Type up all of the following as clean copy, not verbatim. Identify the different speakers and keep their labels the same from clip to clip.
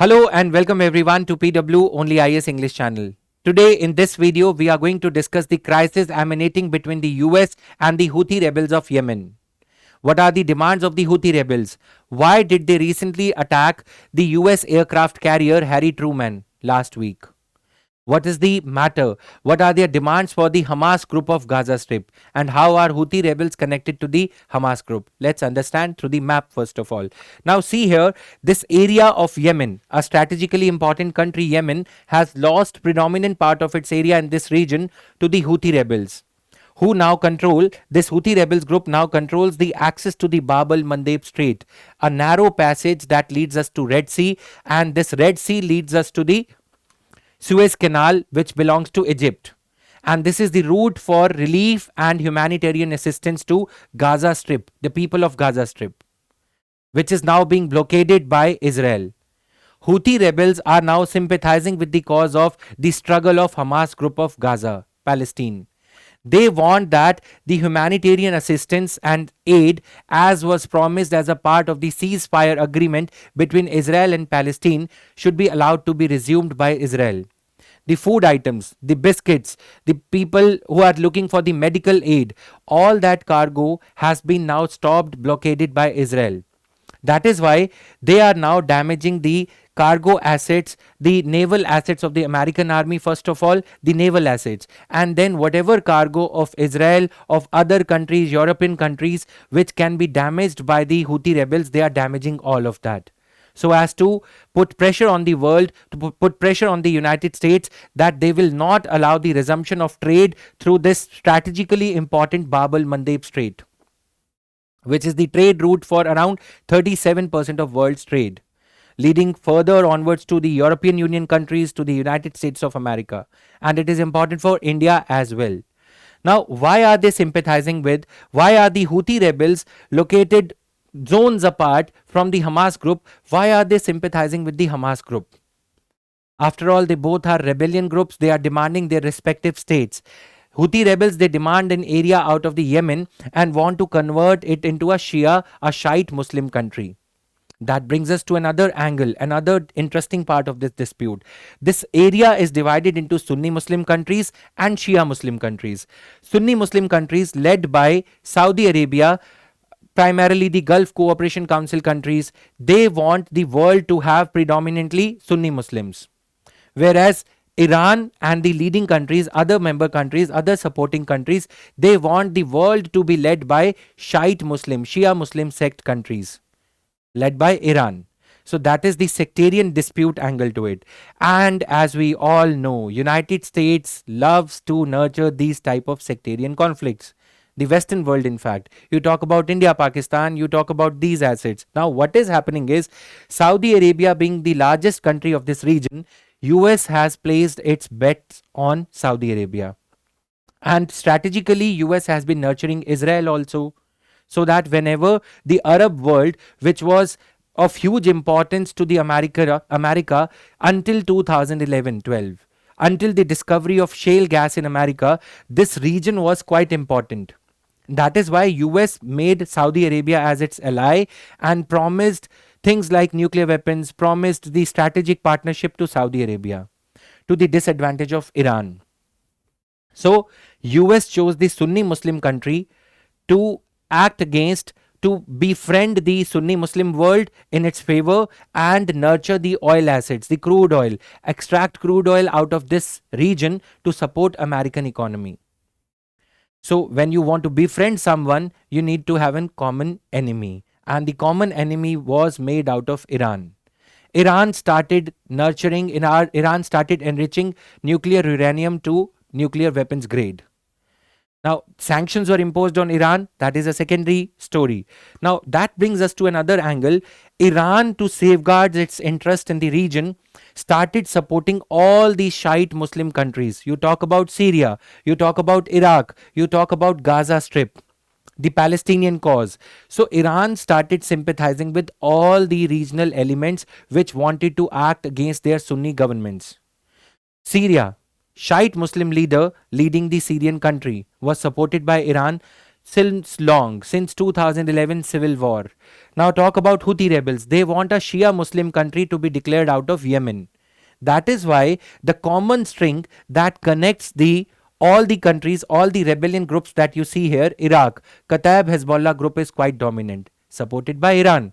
Speaker 1: Hello and welcome everyone to PW Only IS English channel. Today in this video we are going to discuss the crisis emanating between the US and the Houthi rebels of Yemen. What are the demands of the Houthi rebels? Why did they recently attack the US aircraft carrier Harry Truman last week? What is the matter? What are their demands for the Hamas group of Gaza Strip? And how are Houthi rebels connected to the Hamas group? Let's understand through the map first of all. Now, see here, this area of Yemen, a strategically important country, Yemen, has lost predominant part of its area in this region to the Houthi rebels who now control this Houthi rebels group now controls the access to the Bab al Mandeb Strait, a narrow passage that leads us to Red Sea, and this Red Sea leads us to the Suez Canal, which belongs to Egypt. And this is the route for relief and humanitarian assistance to Gaza Strip, the people of Gaza Strip, which is now being blockaded by Israel. Houthi rebels are now sympathizing with the cause of the struggle of Hamas group of Gaza, Palestine. They want that the humanitarian assistance and aid, as was promised as a part of the ceasefire agreement between Israel and Palestine, should be allowed to be resumed by Israel. The food items, the biscuits, the people who are looking for the medical aid, all that cargo has been now stopped, blockaded by Israel. That is why they are now damaging the cargo assets, the naval assets of the American army, first of all, the naval assets, and then whatever cargo of Israel, of other countries, European countries, which can be damaged by the Houthi rebels, they are damaging all of that. So as to put pressure on the world, to put pressure on the United States that they will not allow the resumption of trade through this strategically important Bab al Mandeb Strait, which is the trade route for around 37% of world's trade, leading further onwards to the European Union countries, to the United States of America. And it is important for India as well. Now, why are they sympathizing with? Why are the Houthi rebels located zones apart from the Hamas group? Why are they sympathizing with the Hamas group? After all, they both are rebellion groups. They are demanding their respective states. Houthi rebels, they demand an area out of the Yemen and want to convert it into a Shia, a Shiite Muslim country. That brings us to another angle, another interesting part of this dispute. This area is divided into Sunni Muslim countries and Shia Muslim countries. Sunni Muslim countries led by Saudi Arabia, primarily the Gulf Cooperation Council countries, they want the world to have predominantly Sunni Muslims. Whereas Iran and the leading countries, other member countries, other supporting countries, they want the world to be led by Shiite Muslim, Shia Muslim sect countries, led by Iran. So that is the sectarian dispute angle to it. And as we all know, United States loves to nurture these type of sectarian conflicts. The Western world, in fact. You talk about India, Pakistan, you talk about these assets. Now, what is happening is Saudi Arabia being the largest country of this region, US has placed its bets on Saudi Arabia. And strategically, US has been nurturing Israel also, so that whenever the Arab world, which was of huge importance to the America until 2011-12, until the discovery of shale gas in America, this region was quite important. That is why US made Saudi Arabia as its ally and promised things like nuclear weapons, promised the strategic partnership to Saudi Arabia, to the disadvantage of Iran. So US chose the Sunni Muslim country to act against, to befriend the Sunni Muslim world in its favor and nurture the oil assets, the crude oil, extract crude oil out of this region to support American economy. So when you want to befriend someone, you need to have a common enemy. And the common enemy was made out of Iran. Iran started Iran started enriching nuclear uranium to nuclear weapons grade. Now, sanctions were imposed on Iran. That is a secondary story. Now, that brings us to another angle. Iran, to safeguard its interest in the region, started supporting all the Shiite Muslim countries. You talk about Syria, you talk about Iraq, you talk about Gaza Strip, the Palestinian cause. So, Iran started sympathizing with all the regional elements which wanted to act against their Sunni governments. Syria, Shiite Muslim leader leading the Syrian country, was supported by Iran. since 2011 civil war. Now talk about Houthi rebels. They want a Shia Muslim country to be declared out of Yemen. That is why the common string that connects the all the countries, all the rebellion groups that you see here, Iraq, Kataib Hezbollah group is quite dominant, supported by Iran.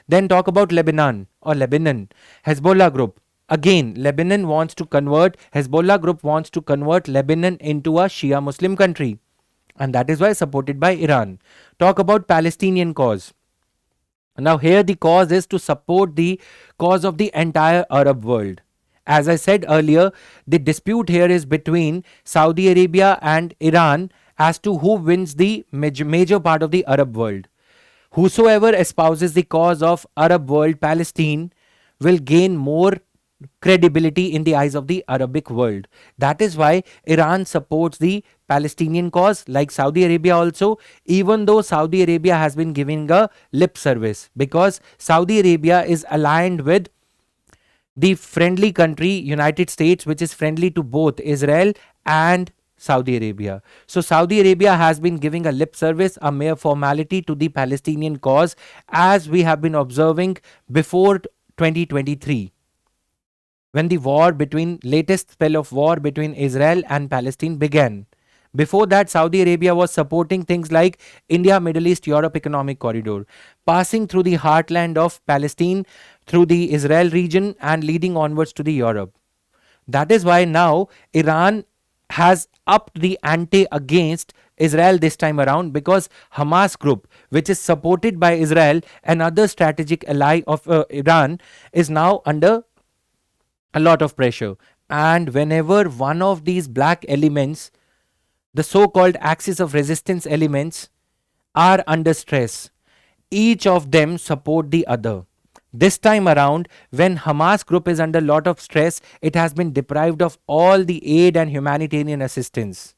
Speaker 1: Then talk about Lebanon or Lebanon, Hezbollah group. Again, Lebanon wants to convert, Hezbollah group wants to convert Lebanon into a Shia Muslim country. And that is why supported by Iran. Talk about Palestinian cause. Now here the cause is to support the cause of the entire Arab world. As I said earlier, the dispute here is between Saudi Arabia and Iran as to who wins the major part of the Arab world. Whosoever espouses the cause of Arab world, Palestine, will gain more credibility in the eyes of the Arabic world. That is why Iran supports the Palestinian cause, like Saudi Arabia also, even though Saudi Arabia has been giving a lip service, because Saudi Arabia is aligned with the friendly country United States, which is friendly to both Israel and Saudi Arabia. So Saudi Arabia has been giving a lip service, a mere formality to the Palestinian cause, as we have been observing before 2023, when the latest spell of war between Israel and Palestine began. Before that, Saudi Arabia was supporting things like India, Middle East, Europe Economic Corridor, passing through the heartland of Palestine, through the Israel region and leading onwards to the Europe. That is why now Iran has upped the ante against Israel this time around, because Hamas group, which is supported by Israel, another strategic ally of Iran, is now under a lot of pressure. And whenever one of these black elements, the so-called axis of resistance elements, are under stress, each of them support the other. This time around, when Hamas group is under lot of stress, it has been deprived of all the aid and humanitarian assistance.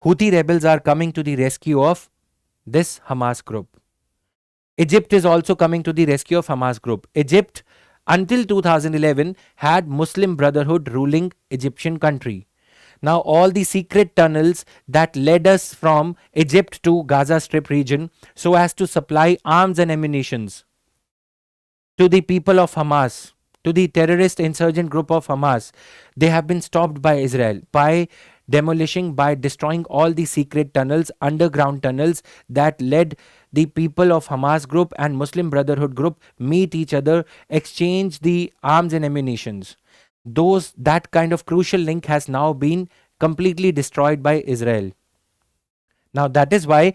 Speaker 1: Houthi rebels are coming to the rescue of this Hamas group. Egypt is also coming to the rescue of Hamas group. Egypt, until 2011, had Muslim Brotherhood ruling Egyptian country. Now all the secret tunnels that led us from Egypt to Gaza Strip region so as to supply arms and ammunitions to the people of Hamas, to the terrorist insurgent group of Hamas, they have been stopped by Israel by demolishing, by destroying all the secret tunnels, underground tunnels that led the people of Hamas group and Muslim Brotherhood group meet each other, exchange the arms and ammunitions. That kind of crucial link has now been completely destroyed by Israel. Now that is why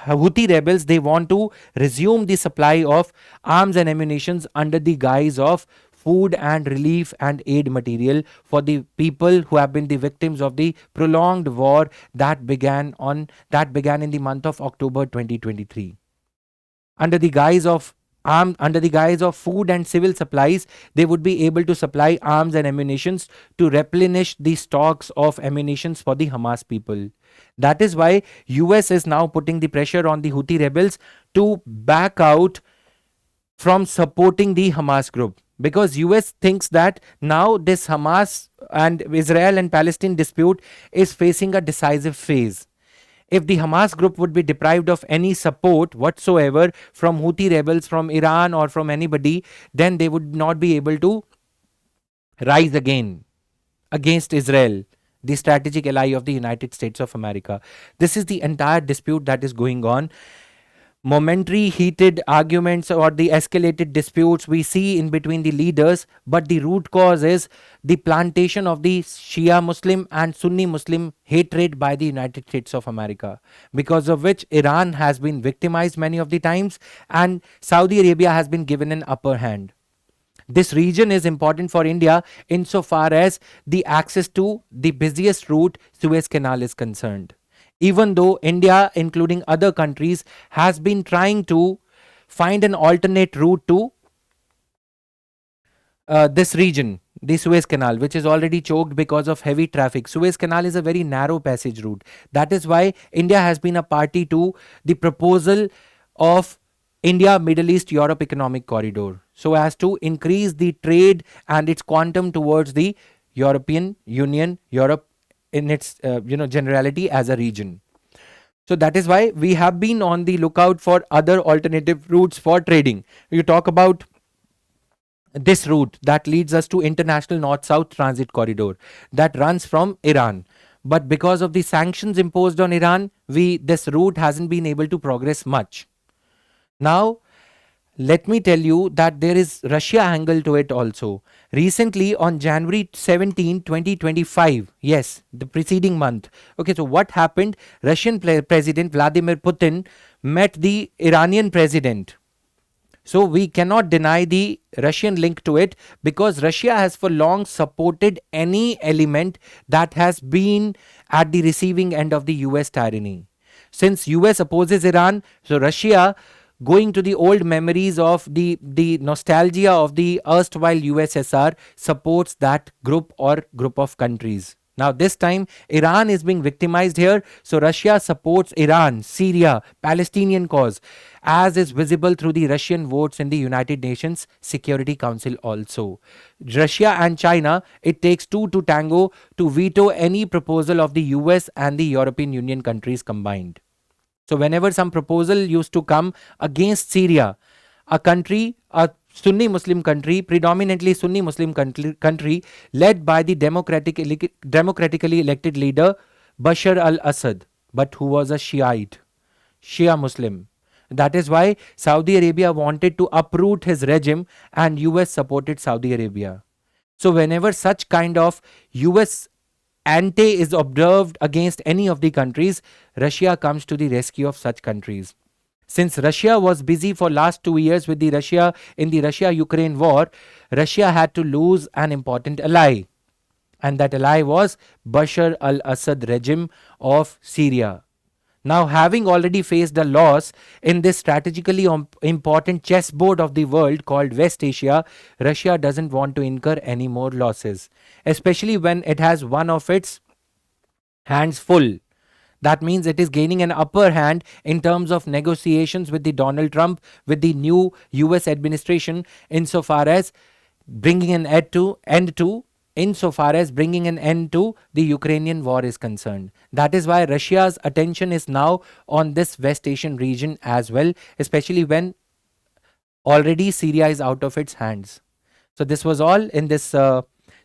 Speaker 1: Houthi rebels, they want to resume the supply of arms and ammunitions under the guise of food and relief and aid material for the people who have been the victims of the prolonged war that began in the month of October 2023. Under the guise of food and civil supplies, they would be able to supply arms and ammunitions to replenish the stocks of ammunitions for the Hamas people. That is why US is now putting the pressure on the Houthi rebels to back out from supporting the Hamas group, because US thinks that now this Hamas and Israel and Palestine dispute is facing a decisive phase. If the Hamas group would be deprived of any support whatsoever from Houthi rebels, from Iran or from anybody, then they would not be able to rise again against Israel, the strategic ally of the United States of America. This is the entire dispute that is going on. Momentary heated arguments or the escalated disputes we see in between the leaders, but the root cause is the plantation of the Shia Muslim and Sunni Muslim hatred by the United States of America, because of which Iran has been victimized many of the times and Saudi Arabia has been given an upper hand. This region is important for India insofar as the access to the busiest route, Suez Canal, is concerned. Even though India, including other countries, has been trying to find an alternate route to this region, the Suez Canal, which is already choked because of heavy traffic. Suez Canal is a very narrow passage route. That is why India has been a party to the proposal of India, Middle East, Europe Economic Corridor, so as to increase the trade and its quantum towards the European Union, Europe in its generality as a region. So that is why we have been on the lookout for other alternative routes for trading. You talk about this route that leads us to international north-south transit corridor that runs from Iran. But because of the sanctions imposed on Iran, this route hasn't been able to progress much. Now, let me tell you that there is Russia angle to it also. Recently on January 17, 2025, yes, the preceding month. Okay, so what happened? Russian President Vladimir Putin met the Iranian president. So we cannot deny the Russian link to it, because Russia has for long supported any element that has been at the receiving end of the US tyranny. Since US opposes Iran, so Russia, going to the old memories of the nostalgia of the erstwhile USSR, supports that group or group of countries. Now, this time, Iran is being victimized here. So, Russia supports Iran, Syria, Palestinian cause, as is visible through the Russian votes in the United Nations Security Council also. Russia and China, it takes two to tango to veto any proposal of the US and the European Union countries combined. So, whenever some proposal used to come against Syria, a Sunni Muslim country, predominantly Sunni Muslim country led by the democratically elected leader Bashar al-Assad, but who was a Shia Muslim. That is why Saudi Arabia wanted to uproot his regime and US supported Saudi Arabia. So whenever such kind of US ante is observed against any of the countries, Russia comes to the rescue of such countries. Since Russia was busy for last 2 years with the Russia-Ukraine war, Russia had to lose an important ally. And that ally was Bashar al-Assad regime of Syria. Now, having already faced a loss in this strategically important chessboard of the world called West Asia, Russia doesn't want to incur any more losses, especially when it has one of its hands full. That means it is gaining an upper hand in terms of negotiations with the Donald Trump, with the new US administration, insofar as bringing an end to the Ukrainian war is concerned. That is why Russia's attention is now on this West Asian region as well, especially when already Syria is out of its hands. So this was all in this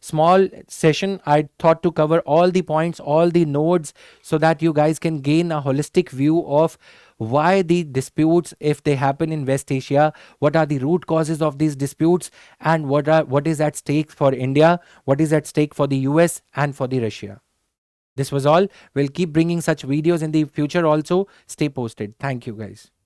Speaker 1: small session. I thought to cover all the points, all the nodes, so that you guys can gain a holistic view of why the disputes, if they happen in West Asia, what are the root causes of these disputes, and what is at stake for India, what is at stake for the US and for the Russia. This was all. We'll keep bringing such videos in the future also. Stay posted. Thank you guys.